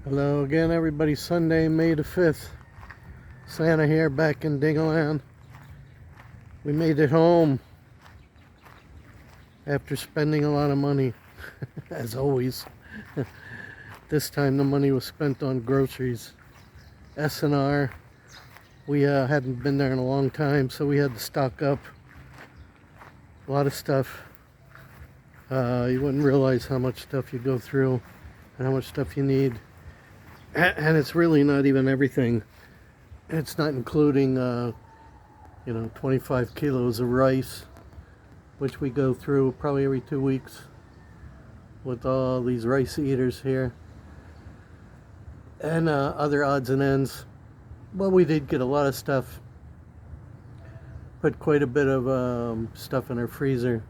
Hello again, everybody. Sunday, May the 5th. Santa here, back in Dingaland. We made it home after spending a lot of money, as always. This time the money was spent on groceries. S&R. We hadn't been there in a long time, so we had to stock up. A lot of stuff. You wouldn't realize how much stuff you go through and how much stuff you need. And it's really not even everything. It's not including 25 kilos of rice, which we go through probably every 2 weeks with all these rice eaters here, and other odds and ends. Well, we did get a lot of stuff. Put quite a bit of stuff in our freezer.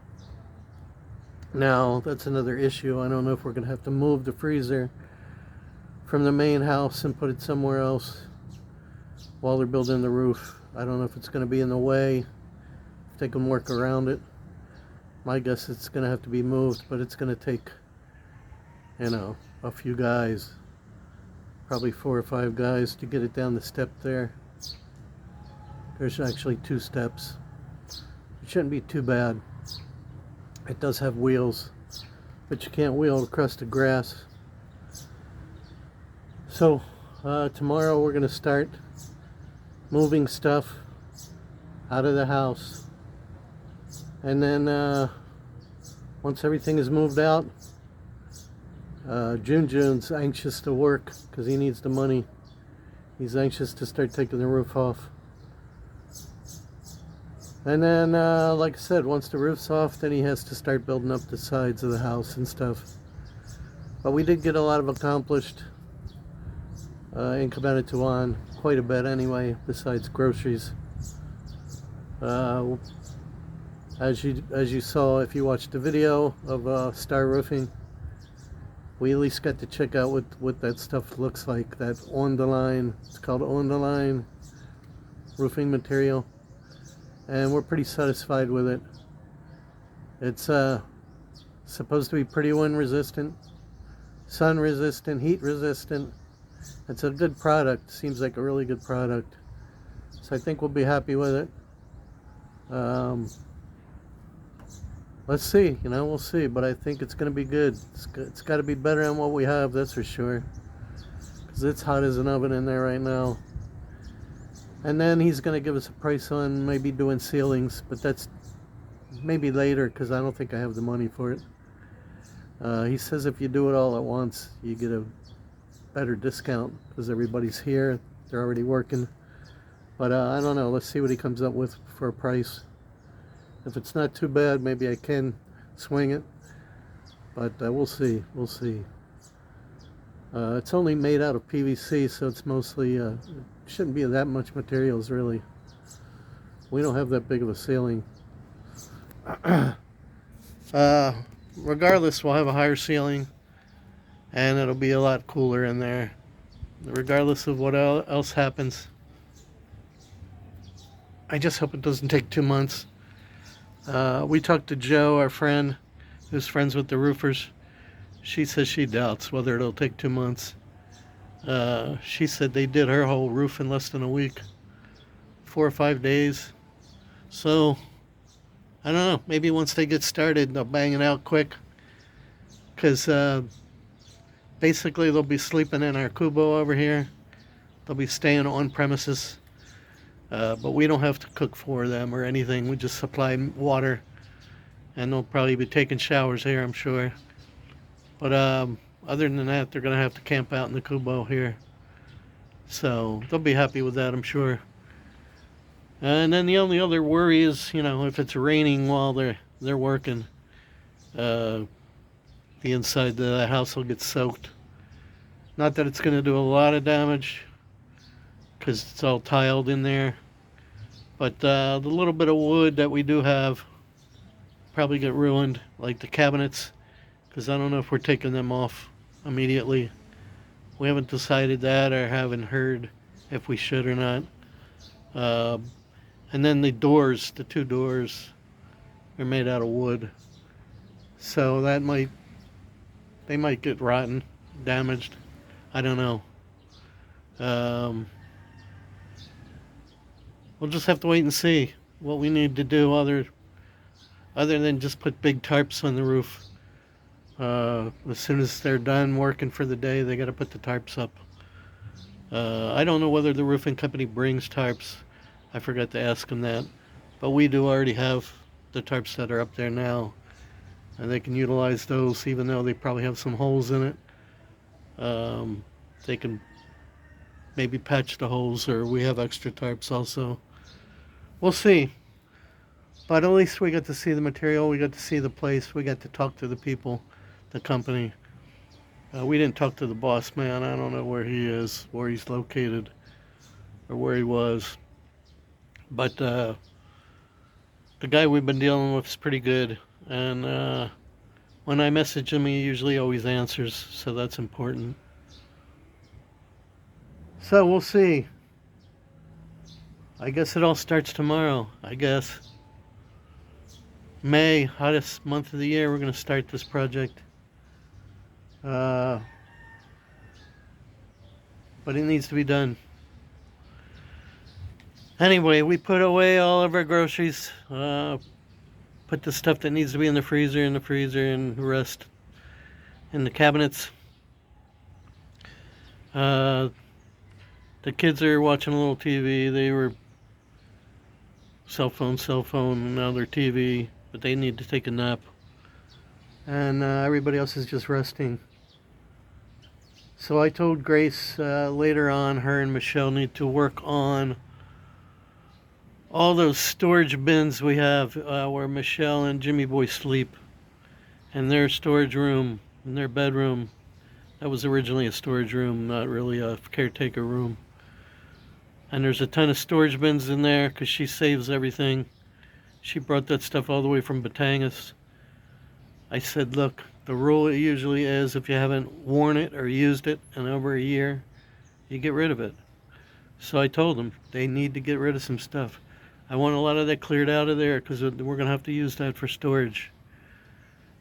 Now, that's another issue. I don't know if we're going to have to move the freezer from the main house and put it somewhere else while they're building the roof. I don't know if it's going to be in the way, if they can work around it. My guess it's going to have to be moved, but it's going to take, a few guys, probably 4 or 5 guys to get it down the step there. There's actually 2 steps. It shouldn't be too bad. It does have wheels, but you can't wheel across the grass. So tomorrow we're going to start moving stuff out of the house, and then once everything is moved out, June's anxious to work because he needs the money. He's anxious to start taking the roof off, and then like I said, once the roof's off, then he has to start building up the sides of the house and stuff. But we did get a lot of accomplished in Cabanatuan, quite a bit anyway, besides groceries. As you saw, if you watched the video of Star Roofing, we at least got to check out what that stuff looks like. That on the line, it's called on the line roofing material, and we're pretty satisfied with it. It's supposed to be pretty wind resistant, sun resistant, heat resistant. It's a good product. Seems like a really good product. So I think we'll be happy with it. Let's see. We'll see. But I think it's going to be good. It's got to be better than what we have, that's for sure. Because it's hot as an oven in there right now. And then he's going to give us a price on maybe doing ceilings. But that's maybe later, because I don't think I have the money for it. He says if you do it all at once, you get a better discount because everybody's here, they're already working. But I don't know, let's see what he comes up with for a price. If it's not too bad, maybe I can swing it, but we'll see. It's only made out of PVC, so it's mostly shouldn't be that much materials really. We don't have that big of a ceiling. Regardless, we'll have a higher ceiling, and it'll be a lot cooler in there, regardless of what else happens. I just hope it doesn't take 2 months. We talked to Joe, our friend, who's friends with the roofers. She says she doubts whether it'll take 2 months. She said they did her whole roof in less than a week, 4 or 5 days. So, I don't know, maybe once they get started, they'll bang it out quick. Because basically, they'll be sleeping in our kubo over here. They'll be staying on premises. But we don't have to cook for them or anything. We just supply water. And they'll probably be taking showers here, I'm sure. But other than that, they're going to have to camp out in the kubo here. So they'll be happy with that, I'm sure. And then the only other worry is, if it's raining while they're working, the inside of the house will get soaked. Not that it's going to do a lot of damage, because it's all tiled in there. But the little bit of wood that we do have probably get ruined, like the cabinets, because I don't know if we're taking them off immediately. We haven't decided that, or haven't heard if we should or not. And then the doors, the 2 doors, are made out of wood. So they might get rotten, damaged. I don't know. Um, we'll just have to wait and see what we need to do other than just put big tarps on the roof. As soon as they're done working for the day, they got to put the tarps up. I don't know whether the roofing company brings tarps. I forgot to ask them that. But we do already have the tarps that are up there now. And they can utilize those even though they probably have some holes in it. They can maybe patch the holes, or we have extra tarps also. We'll see. But at least we got to see the material, we got to see the place, we got to talk to the people, the company. We didn't talk to the boss man. I don't know where he is, where he's located, or where he was. But the guy we've been dealing with is pretty good. And when I message him, he usually always answers, so that's important. So we'll see. I guess it all starts tomorrow. I guess. May, hottest month of the year, we're going to start this project. But it needs to be done. Anyway, we put away all of our groceries. Put the stuff that needs to be in the freezer, and the rest in the cabinets. The kids are watching a little TV. They were cell phone, now they're TV, but they need to take a nap. And everybody else is just resting. So I told Grace later on, her and Michelle need to work on all those storage bins we have where Michelle and Jimmy Boy sleep, and their storage room, in their bedroom. That was originally a storage room, not really a caretaker room. And there's a ton of storage bins in there because she saves everything. She brought that stuff all the way from Batangas. I said, look, the rule usually is if you haven't worn it or used it in over a year, you get rid of it. So I told them they need to get rid of some stuff. I want a lot of that cleared out of there because we're going to have to use that for storage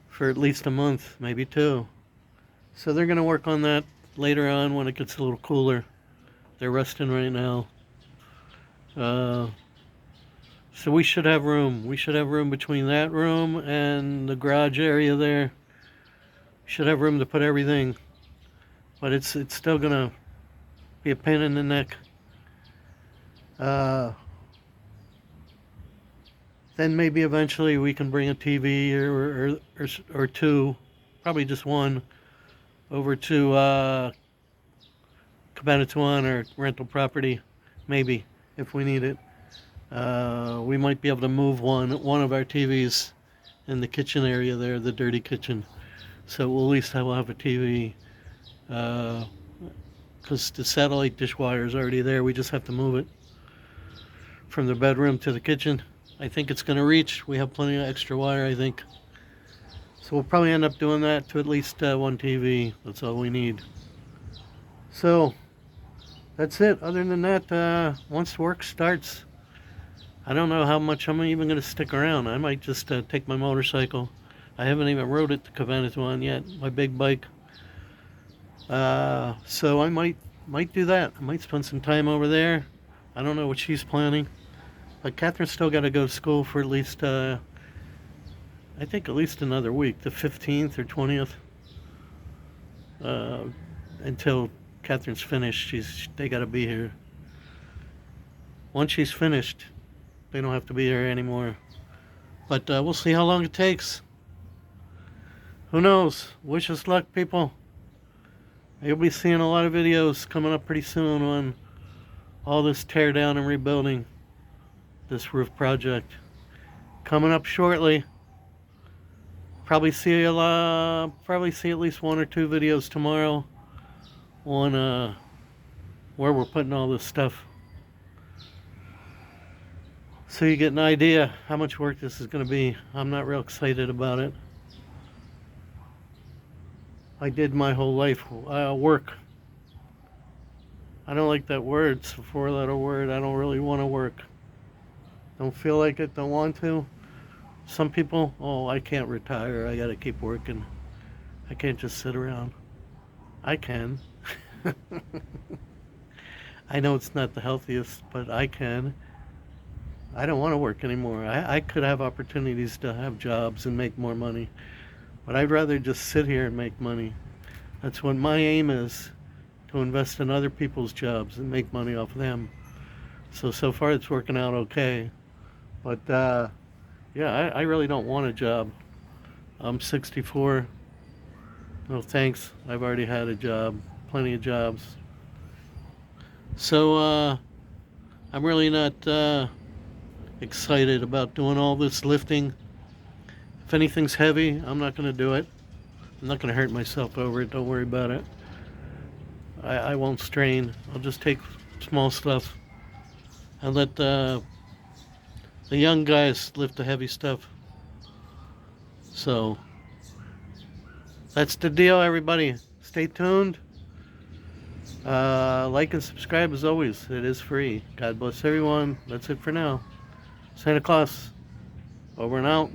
for at least a month, maybe 2. So they're going to work on that later on when it gets a little cooler. They're resting right now. So we should have room. We should have room between that room and the garage area there. We should have room to put everything. But it's still going to be a pain in the neck. Then maybe eventually we can bring a TV or 2, probably just 1, over to Cabanatuan or rental property, maybe, if we need it. We might be able to move one of our TVs in the kitchen area there, the dirty kitchen. So we'll at least we'll have a TV. Because the satellite dishwire is already there. We just have to move it from the bedroom to the kitchen. I think it's going to reach. We have plenty of extra wire, I think. So we'll probably end up doing that to at least 1 TV. That's all we need. So that's it. Other than that, once work starts, I don't know how much I'm even going to stick around. I might just take my motorcycle. I haven't even rode it to Cabanatuan yet, my big bike. So I might do that. I might spend some time over there. I don't know what she's planning. But Catherine's still got to go to school for at least, I think at least another week, the 15th or 20th. Until Catherine's finished, they got to be here. Once she's finished, they don't have to be here anymore. But we'll see how long it takes. Who knows? Wish us luck, people. You'll be seeing a lot of videos coming up pretty soon on all this tear down and rebuilding this roof project. Coming up shortly. Probably see at least 1 or 2 videos tomorrow on where we're putting all this stuff. So you get an idea how much work this is going to be. I'm not real excited about it. I did my whole life work. I don't like that word. It's a 4-letter word. I don't really want to work. Don't feel like it, don't want to. Some people, I can't retire. I got to keep working. I can't just sit around. I can. I know it's not the healthiest, but I can. I don't want to work anymore. I could have opportunities to have jobs and make more money, but I'd rather just sit here and make money. That's what my aim is, to invest in other people's jobs and make money off them. So far it's working out okay. But yeah, I really don't want a job. I'm 64. No thanks. I've already had a job, plenty of jobs. So I'm really not excited about doing all this lifting. If anything's heavy, I'm not going to do it. I'm not going to hurt myself over it. Don't worry about it. I won't strain. I'll just take small stuff and let the young guys lift the heavy stuff. So that's the deal, everybody. Stay tuned. Like and subscribe as always. It is free. God bless everyone. That's it for now. Santa Claus, over and out.